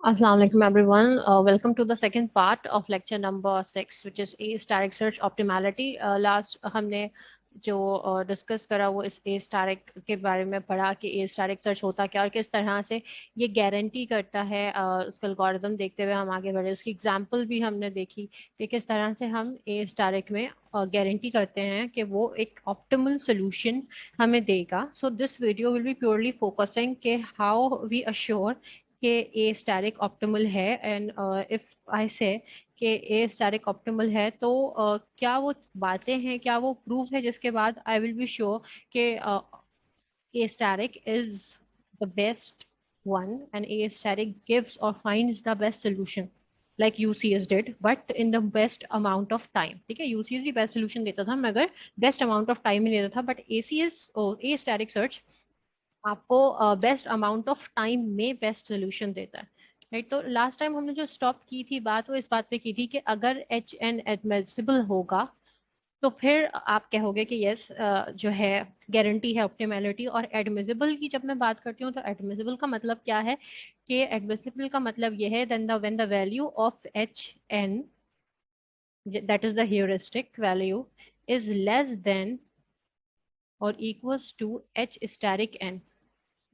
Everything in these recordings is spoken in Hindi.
Assalamu alaikum everyone. Welcome to the second part of lecture number 6, which is A static search optimality. Last हमने जो डिस्कस करा वो इस A static के बारे में पढ़ा कि A static search होता क्या और किस तरह से ये गारंटी करता है। उसका एल्गोरिथम देखते हुए हम आगे बढ़े, उसकी एग्जांपल भी हमने देखी कि किस तरह से हम A static में गारंटी करते हैं कि वो एक ऑप्टिमल सोल्यूशन हमें देगा. So this video will be purely focusing के हाउ वी अश्योर कि ए स्टैटिक ऑप्टिमल है. एंड इफ आई से कि ए स्टैटिक ऑप्टिमल है तो क्या वो बातें हैं, क्या वो प्रूफ है जिसके बाद आई विल बी श्योर कि a static is the best one and A static gives or finds the best solution like UCS did but in the best amount of time. ठीक है, UCS भी बेस्ट सोल्यूशन देता था मगर बेस्ट अमाउंट ऑफ टाइम में देता था, but ACS a static search आपको बेस्ट अमाउंट ऑफ टाइम में बेस्ट सोल्यूशन देता है. राइट, तो लास्ट टाइम हमने जो स्टॉप की थी बात, वो इस बात पे की थी कि अगर एच एन एडमिसिबल होगा तो फिर आप कहोगे कि यस जो है गारंटी है ऑप्टिमैलिटी. और एडमिसिबल की जब मैं बात करती हूँ तो एडमिसिबल का मतलब क्या है कि एडमिसिबल का मतलब ये है then the when the value of H N, that is the heuristic value, is less than और equals to h static n.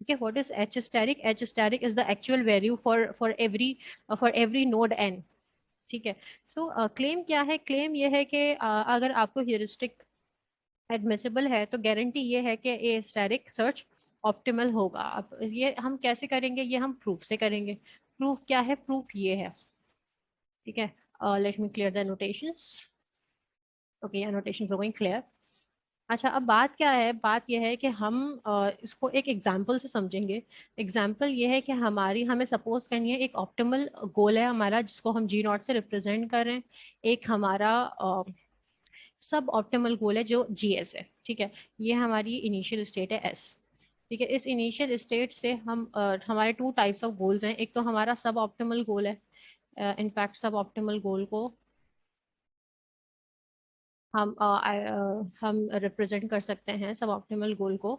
Okay, what is h static? H static is the actual value for every node n. ठीक है. सो क्लेम क्या है? क्लेम ये है कि अगर आपको ह्यूरिस्टिक एडमिसिबल है तो गारंटी ये है कि ए स्टैटिक सर्च ऑप्टिमल होगा. अब ये हम कैसे करेंगे? ये हम प्रूफ से करेंगे. प्रूफ क्या है? प्रूफ ये है. ठीक है, let me clear the notations. Okay, ये नोटेशंस हो गई क्लियर. अच्छा, अब बात क्या है? बात यह है कि हम इसको एक एग्जाम्पल से समझेंगे. एग्जाम्पल ये है कि हमें सपोज करनी है एक ऑप्टिमल गोल है हमारा जिसको हम जी नॉट से रिप्रेजेंट कर रहे हैं. एक हमारा सब ऑप्टिमल गोल है जो जी एस है. ठीक है, ये हमारी इनिशियल स्टेट है एस. ठीक है, इस इनिशियल स्टेट से हम हमारे टू टाइप्स ऑफ गोल्स हैं. एक तो हमारा सब ऑप्टिमल गोल है. इनफैक्ट सब ऑप्टिमल गोल को हम रिप्रेजेंट कर सकते हैं सब ऑप्टिमल गोल को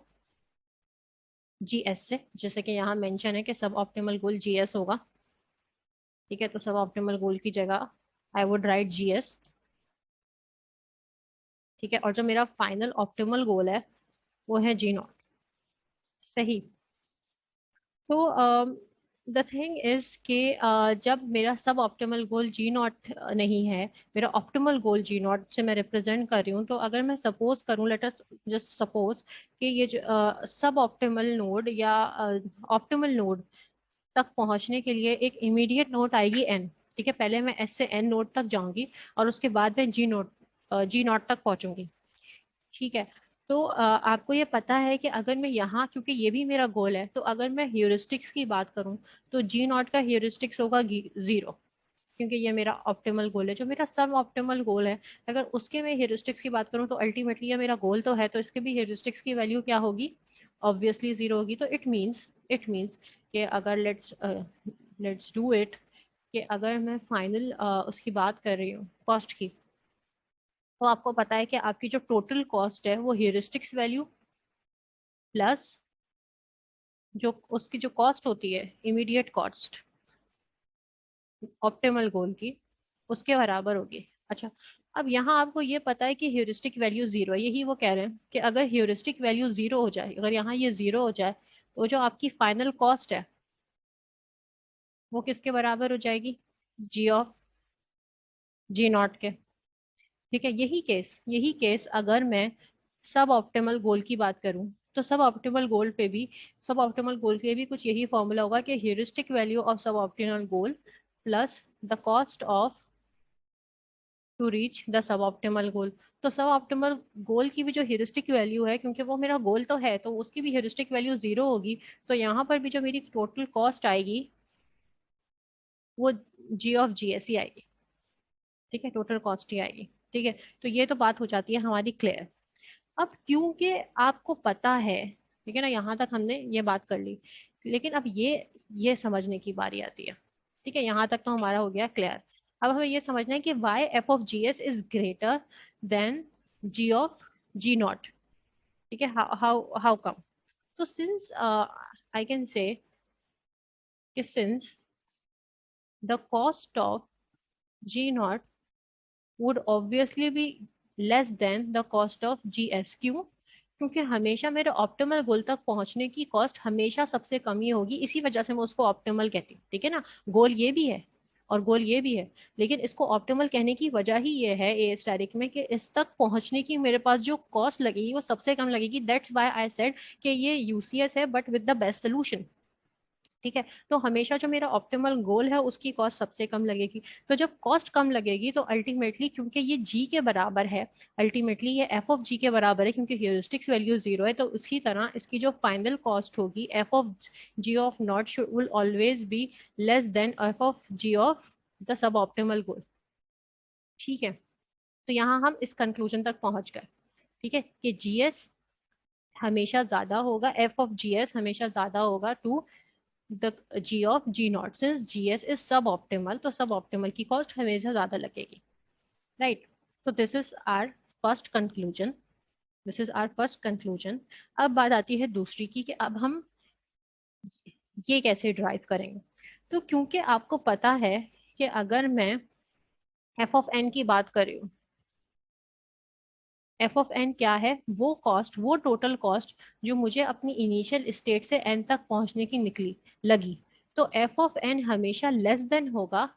जी एस से, जैसे कि यहाँ मेंशन है कि सब ऑप्टिमल गोल जी एस होगा. ठीक है, तो सब ऑप्टिमल गोल की जगह I would write G S. ठीक है, और जो मेरा फाइनल ऑप्टिमल गोल है वो है जी नॉट. सही. तो द थिंग इज कि जब मेरा सब ऑप्टिमल गोल जी नॉट नहीं है, मेरा ऑप्टिमल गोल जी नॉट से मैं रिप्रेजेंट कर रही हूँ, तो अगर मैं सपोज करूँ, लेट अस जस्ट सपोज कि ये जो सब ऑप्टिमल नोड या ऑप्टिमल नोड तक पहुंचने के लिए एक इमीडिएट नोट आएगी एन. ठीक है, पहले मैं एस से एन नोट तक जाऊंगी और उसके बाद मैं जी नोट तक पहुंचूंगी. ठीक है, तो आपको ये पता है कि अगर मैं यहाँ, क्योंकि ये भी मेरा गोल है, तो अगर मैं ह्यूरिस्टिक्स की बात करूँ तो जी नॉट का ह्यूरिस्टिक्स होगा 0, क्योंकि ये मेरा ऑप्टिमल गोल है. जो मेरा सब ऑप्टिमल गोल है, अगर उसके मैं ह्यूरिस्टिक्स की बात करूँ तो अल्टीमेटली ये मेरा गोल तो है, तो इसके भी ह्यूरिस्टिक्स की वैल्यू क्या होगी? ऑब्वियसली 0 होगी. तो इट मीन्स कि अगर लेट्स डू इट, कि अगर मैं फाइनल उसकी बात कर रही हूँ कॉस्ट की, तो आपको पता है कि आपकी जो टोटल कॉस्ट है वो ह्यूरिस्टिक्स वैल्यू प्लस जो उसकी जो कॉस्ट होती है इमीडिएट कॉस्ट ऑप्टिमल गोल की, उसके बराबर होगी. अच्छा, अब यहाँ आपको ये पता है कि ह्यूरिस्टिक वैल्यू 0 है. यही वो कह रहे हैं कि अगर ह्यूरिस्टिक वैल्यू 0 हो जाए, अगर यहाँ ये 0 हो जाए, तो जो आपकी फाइनल कॉस्ट है वो किसके बराबर हो जाएगी? जी ऑफ जी नॉट के. ठीक है, यही केस अगर मैं सब ऑप्टिमल गोल की बात करूं, तो सब ऑप्टिमल गोल के भी कुछ यही फॉर्मूला होगा कि heuristic value of suboptimal goal plus the cost of to reach the suboptimal goal. तो सब ऑप्टिमल गोल की भी जो ह्यूरिस्टिक वैल्यू है, क्योंकि वो मेरा गोल तो है, तो उसकी भी ह्यूरिस्टिक वैल्यू 0 होगी. तो यहाँ पर भी जो मेरी टोटल कॉस्ट आएगी वो जी ऑफ जी एस ही आएगी. ठीक है, टोटल कॉस्ट ही आएगी. ठीक है, तो ये तो बात हो जाती है हमारी क्लियर. अब क्योंकि आपको पता है, ठीक है ना, यहाँ तक हमने ये बात कर ली, लेकिन अब ये समझने की बारी आती है. ठीक है, यहाँ तक तो हमारा हो गया क्लियर. अब हमें ये समझना है कि why F of G S is greater than G of G naught. ठीक है, हाउ हाउ कम? तो सिंस आई कैन से कि since the cost of G naught would obviously be less than the cost of G S. क्यों? क्योंकि हमेशा मेरे ऑप्टिमल गोल तक पहुंचने की कॉस्ट हमेशा सबसे कम ही होगी, इसी वजह से मैं उसको ऑप्टिमल कहती हूँ। ठीक है ना? गोल ये भी है और गोल ये भी है, लेकिन इसको ऑप्टिमल कहने की वजह ही ये है ए स्टैटिक में कि इस तक पहुंचने की मेरे पास जो कॉस्ट लगेगी वो सबसे कम लगेगी। दैट्स व्हाई आई सेड कि ये यूसीएस है but with the best solution. ठीक है? तो हमेशा जो मेरा ऑप्टिमल गोल है उसकी कॉस्ट सबसे कम लगेगी। तो जब कॉस्ट कम लगेगी तो अल्टीमेटली, क्योंकि ये जी के बराबर है, अल्टीमेटली ये एफ ऑफ जी के बराबर है, क्योंकि ह्यूरिस्टिक्स वैल्यू 0 है, तो उसी तरह इसकी जो फाइनल कॉस्ट होगी F of G of not will always be less than F of G of the suboptimal goal. ठीक है? तो यहाँ हम इस कंक्लूजन तक पहुंच गए। ठीक है? कि जीएस हमेशा ज्यादा होगा, एफ ऑफ जीएस हमेशा ज्यादा होगा to the G of G naught. Since GS is suboptimal, तो सब ऑप्टिमल की कॉस्ट हमेशा ज्यादा लगेगी। राइट? तो this is our first conclusion. This is our first conclusion. अब बात आती है दूसरी की, कि अब हम ये कैसे ड्राइव करेंगे। तो क्योंकि आपको पता है कि अगर मैं एफ ऑफ एन की बात कर रही हूँ, एफ ऑफ एन क्या है? वो कॉस्ट, वो टोटल कॉस्ट जो मुझे अपनी इनिशियल स्टेट से एन तक पहुंचने की निकली लगी। तो एफ ऑफ एन हमेशा लेस देन होगा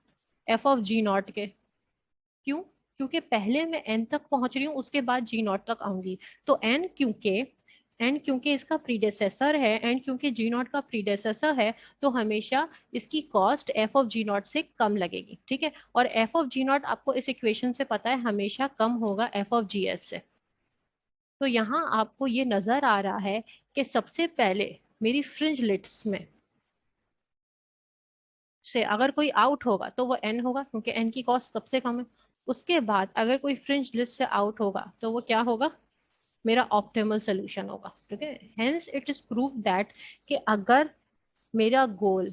एफ ऑफ जी नॉट के। क्यों? क्योंकि पहले मैं एन तक पहुंच रही हूँ, उसके बाद जी नॉट तक आऊंगी। तो एन क्योंकि इसका प्रीडेसेसर है, एन क्योंकि जी नॉट का प्रीडेसेसर है, तो हमेशा इसकी cost F of G naught से कम लगेगी। ठीक है? और एफ ऑफ जी नॉट आपको इस इक्वेशन से पता है हमेशा कम होगा एफ ऑफ जी एस से। तो यहाँ आपको ये नजर आ रहा है कि सबसे पहले मेरी फ्रिंज लिस्ट्स में से अगर कोई आउट होगा तो वो एन होगा, क्योंकि एन की कॉस्ट सबसे कम है। उसके बाद अगर कोई फ्रिंज लिस्ट से आउट होगा तो वो क्या होगा? मेरा ऑप्टिमल सोल्यूशन होगा। ठीक है? Hence it is prove that कि अगर मेरा गोल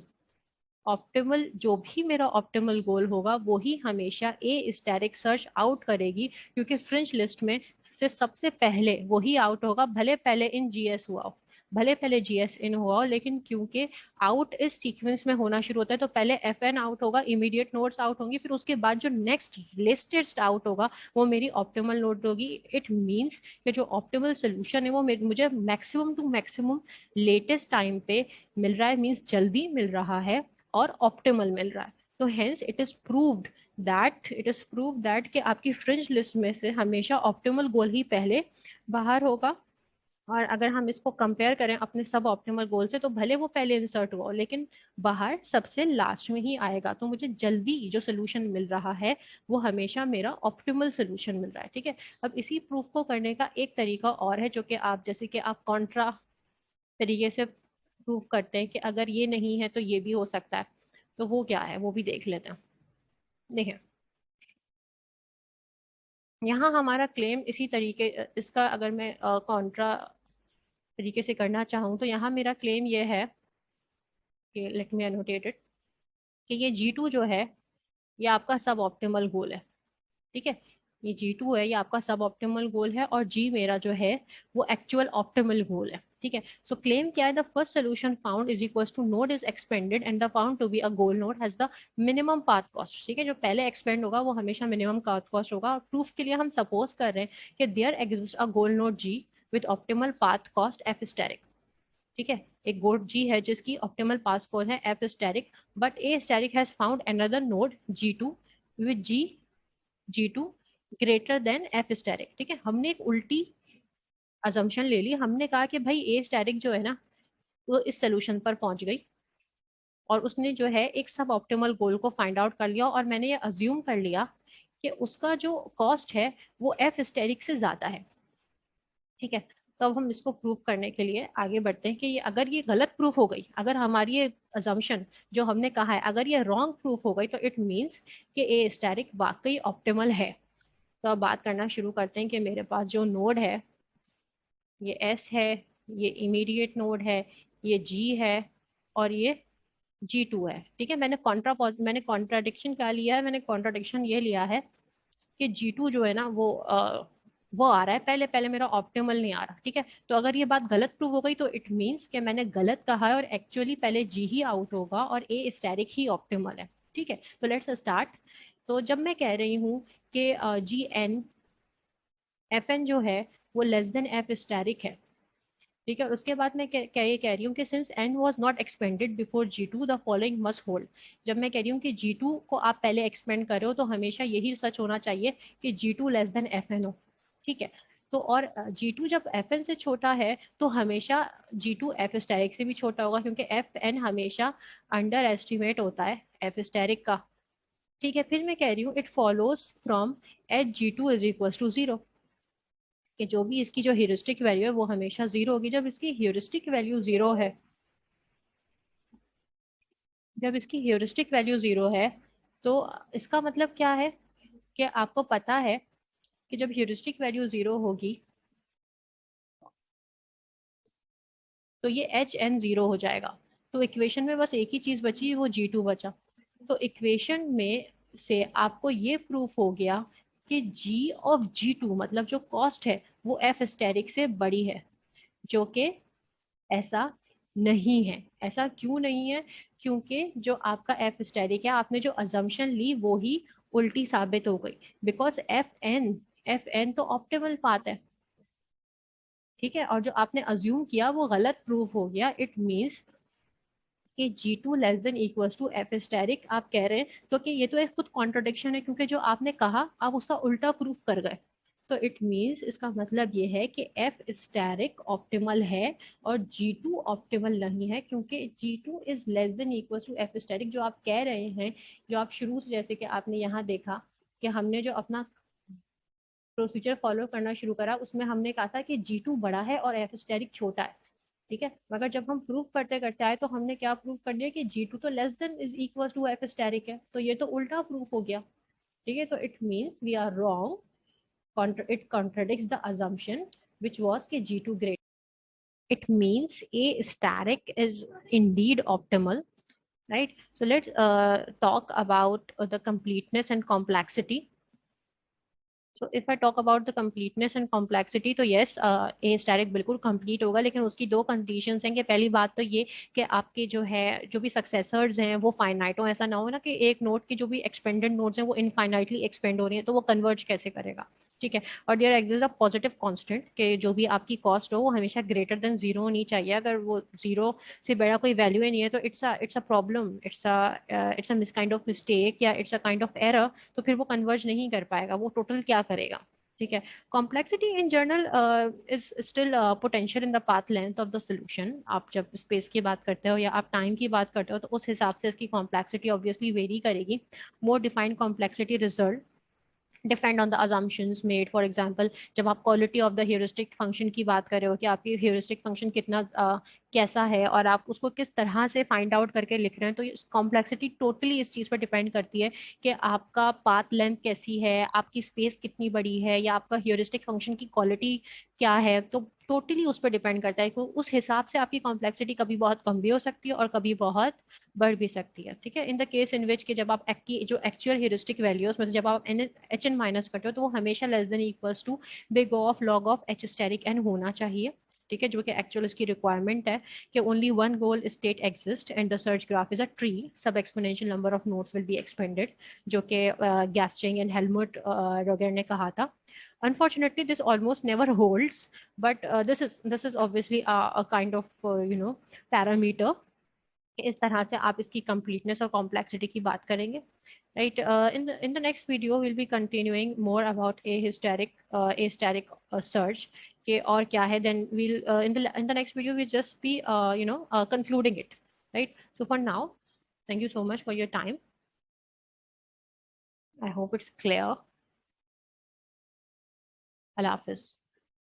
ऑप्टिमल, जो भी मेरा ऑप्टिमल गोल होगा वो ही हमेशा ए स्टैटिक सर्च आउट करेगी, क्योंकि फ्रिंज लिस्ट में से सबसे पहले वही आउट होगा, भले पहले इन जीएस हुआ हो, भले पहले जीएस इन हुआ हो, लेकिन क्योंकि आउट इस सीक्वेंस में होना शुरू होता है, तो पहले एफ एन आउट होगा, इमीडिएट नोड्स आउट होंगी, फिर उसके बाद जो नेक्स्ट लिस्टेड आउट होगा वो मेरी ऑप्टिमल नोड होगी। इट मीन्स कि जो ऑप्टिमल सोल्यूशन है वो मुझे maximum to maximum latest time पे मिल रहा है, मीन्स जल्दी मिल रहा है और ऑप्टिमल मिल रहा है। तो hence it is proved that कि आपकी फ्रिंज लिस्ट में से हमेशा ऑप्टिमल गोल ही पहले बाहर होगा। और अगर हम इसको कंपेयर करें अपने सब ऑप्टिमल गोल से, तो भले वो पहले इंसर्ट हुआ हो, लेकिन बाहर सबसे लास्ट में ही आएगा। तो मुझे जल्दी जो सोल्यूशन मिल रहा है वो हमेशा मेरा ऑप्टिमल सोल्यूशन मिल रहा है। ठीक है? अब इसी प्रूफ को करने का एक तरीका और है, जो कि आप जैसे कि आप कॉन्ट्रा तरीके से प्रूव करते हैं कि अगर ये नहीं है तो ये भी हो सकता है। तो वो क्या है वो भी देख लेते हैं। देखिए, यहाँ हमारा क्लेम इसी तरीके, इसका अगर मैं कॉन्ट्रा तरीके से करना चाहूँ, तो यहाँ मेरा क्लेम ये है कि लेट मी अनोटेट इट, कि ये G2 जो है ये आपका सब ऑप्टिमल गोल है। ठीक है? ये G2 है, ये आपका सब ऑप्टिमल गोल है, और G मेरा जो है वो एक्चुअल ऑप्टिमल गोल है। ठीक है? सो क्लेम क्या है? The first solution found is equal to node is expanded and the found to be a goal node has the minimum path cost. ठीक है? जो पहले एक्सपेंड होगा वो हमेशा मिनिमम पाथ कॉस्ट होगा। और प्रूफ के लिए हम सपोज कर रहे हैं कि there exist a goal node G with optimal path cost F asterisk. ठीक है? एक गोल G है जिसकी ऑप्टिमल पाथ कॉस्ट है F asterisk, but A asterisk has found another node G2 with G2 greater than F static. ठीक है? हमने एक उल्टी अजम्पशन ले ली, हमने कहा कि भाई ए स्टैटिक जो है ना वो इस सोल्यूशन पर पहुंच गई, और उसने जो है एक सब ऑप्टिमल गोल को फाइंड आउट कर लिया, और मैंने ये अज्यूम कर लिया कि उसका जो कॉस्ट है वो एफ स्टैटिक से ज्यादा है। ठीक है? तो अब हम इसको प्रूव करने के लिए आगे बढ़ते हैं कि अगर ये गलत प्रूफ हो गई, अगर हमारी ये अजम्पशन जो हमने कहा है अगर ये रॉन्ग प्रूफ हो गई, तो इट मीन्स कि ए स्टैटिक वाकई ऑप्टिमल है। तो अब बात करना शुरू करते हैं कि मेरे पास जो नोड है ये एस है, ये इमीडिएट नोड है, ये जी है, और ये G2 है। ठीक है? मैंने कॉन्ट्राडिक्शन क्या लिया है? मैंने कॉन्ट्राडिक्शन ये लिया है कि G2 जो है ना वो आ रहा है पहले, पहले मेरा ऑप्टिमल नहीं आ रहा। ठीक है? तो अगर ये बात गलत प्रूव हो गई तो इट मीन्स कि मैंने गलत कहा है, और एक्चुअली पहले जी ही आउट होगा और ए स्टैटिक ही ऑप्टिमल है। ठीक है, तो लेट्स स्टार्ट। तो जब मैं कह रही हूँ कि जी एन एफ एन जो है वो लेस देन एफ स्टैरिक है, ठीक है, उसके बाद मैं क्या ये कह रही हूँ कि since N was not expanded before G two the following must hold. जब मैं कह रही हूँ कि जी टू को आप पहले एक्सपेंड कर रहे हो तो हमेशा यही सच होना चाहिए कि G two less than F N हो, ठीक है। तो और जी टू जब एफ एन से छोटा है तो हमेशा जी टू एफ स्टेरिक से भी छोटा होगा, क्योंकि एफ एन हमेशा अंडर एस्टिमेट होता है एफ स्टेरिक का, ठीक है। फिर मैं कह रही हूँ it follows from H G two is equal to zero, कि जो भी इसकी जो ह्यूरिस्टिक वैल्यू है वो हमेशा जीरो होगी। जब इसकी ह्यूरिस्टिक वैल्यू जीरो है, जब इसकी ह्यूरिस्टिक वैल्यू जीरो है तो इसका मतलब क्या है कि आपको पता है कि जब ह्यूरिस्टिक वैल्यू जीरो होगी तो ये एच एन जीरो हो जाएगा। तो इक्वेशन में बस एक ही चीज बची, वो जी टू बचा। तो इक्वेशन में से आपको ये प्रूफ हो गया कि जी ऑफ जी टू मतलब जो कॉस्ट है वो एफ स्टेरिक से बड़ी है, जो कि ऐसा नहीं है। ऐसा क्यों नहीं है? क्योंकि जो आपका एफ स्टेरिक है, आपने जो अजम्पशन ली वो ही उल्टी साबित हो गई, बिकॉज एफ एन तो ऑप्टिमल पाथ है, ठीक है, और जो आपने अज्यूम किया वो गलत प्रूफ हो गया। इट मीन्स कि G two less than equals to F asterisk आप कह रहे हैं, तो कि ये तो एक खुद कॉन्ट्रोडिक्शन है, क्योंकि जो आपने कहा आप उसका उल्टा प्रूफ कर गए। तो इट मीन्स इसका मतलब ये है कि एफ स्टेरिक ऑप्टिमल है और जी टू ऑप्टिमल नहीं है, क्योंकि G two is less than equal to F asterisk. जो आप कह रहे हैं, जो आप शुरू से, जैसे कि आपने यहाँ देखा कि हमने जो अपना प्रोसीजर फॉलो करना शुरू करा उसमें हमने कहा था कि जी टू बड़ा है और एफ स्टेरिक छोटा है, ठीक है। मगर जब हम प्रूव करते करते आए तो हमने क्या प्रूव कर दिया कि जी टू तो less than is equal to F asterisk है, तो ये तो उल्टा प्रूफ हो गया, ठीक है। तो it means we are wrong, it contradicts the assumption which was कि G2 great. It means A static is indeed optimal, right? So let's talk about the completeness and complexity. So if I talk about the completeness and complexity, तो yes, A static बिल्कुल complete होगा, लेकिन उसकी दो conditions हैं। कि पहली बात तो ये कि आपके जो है जो भी successors हैं वो finite हो। ऐसा ना हो ना कि एक नोड की जो भी expanded nodes हैं वो infinitely expand हो रही है, तो वो converge कैसे करेगा, ठीक है। और there exist a positive constant कि जो भी आपकी कॉस्ट हो वो हमेशा ग्रेटर देन जीरो होनी चाहिए। अगर वो जीरो से बड़ा कोई वैल्यू ही नहीं है तो it's a problem, it's a miss kind of mistake या it's a kind of error. तो फिर वो कन्वर्ज नहीं कर पाएगा, वो टोटल क्या करेगा, ठीक है। Complexity in general is still potential in the path length of the solution. आप जब स्पेस की बात करते हो या आप टाइम की बात करते हो तो उस हिसाब से इसकी कॉम्प्लेक्सिटी ऑब्वियसली वेरी करेगी। More defined complexity result depend on the assumptions मेड। फॉर एग्जाम्पल, जब आप quality of the heuristic function की बात कर रहे हो कि आपकी ह्यूरिस्टिक फंक्शन कितना कैसा है और आप उसको किस तरह से फाइंड आउट करके लिख रहे हैं, तो कॉम्प्लेक्सिटी टोटली इस चीज़ पर डिपेंड करती है कि आपका पाथ लेंथ कैसी है, आपकी स्पेस कितनी बड़ी है, या आपका ह्यूरिस्टिक फंक्शन की क्वालिटी क्या है। तो टोटली उस पर डिपेंड करता है कि उस हिसाब से आपकी कॉम्प्लेक्सिटी कभी बहुत कम भी हो सकती है और कभी बहुत बढ़ भी सकती है, ठीक है। इन द केस इन विच कि जब आप की जो एक्चुअल ह्यूरिस्टिक वैल्यूज में से जब आप एच एन माइनस करते हो तो वो हमेशा less than equals to big of log of H asterisk N होना चाहिए, ठीक है, जो कि एक्चुअल इसकी रिक्वायरमेंट है कि only one goal state exist and the search graph is a tree, सब exponential number of nodes will be expanded, जो कि गैस्टिंग एंड हेलमुट रोगर ने कहा था। Unfortunately, this almost never holds, but this is obviously a kind of parameter। इस तरह से आप इसकी completeness और complexity की बात करेंगे, right? In the next video we'll be continuing more about asteric search के और क्या है। Then we'll in the next video we'll just be concluding it, right? So for now, thank you so much for your time. I hope it's clear. Allah Hafiz.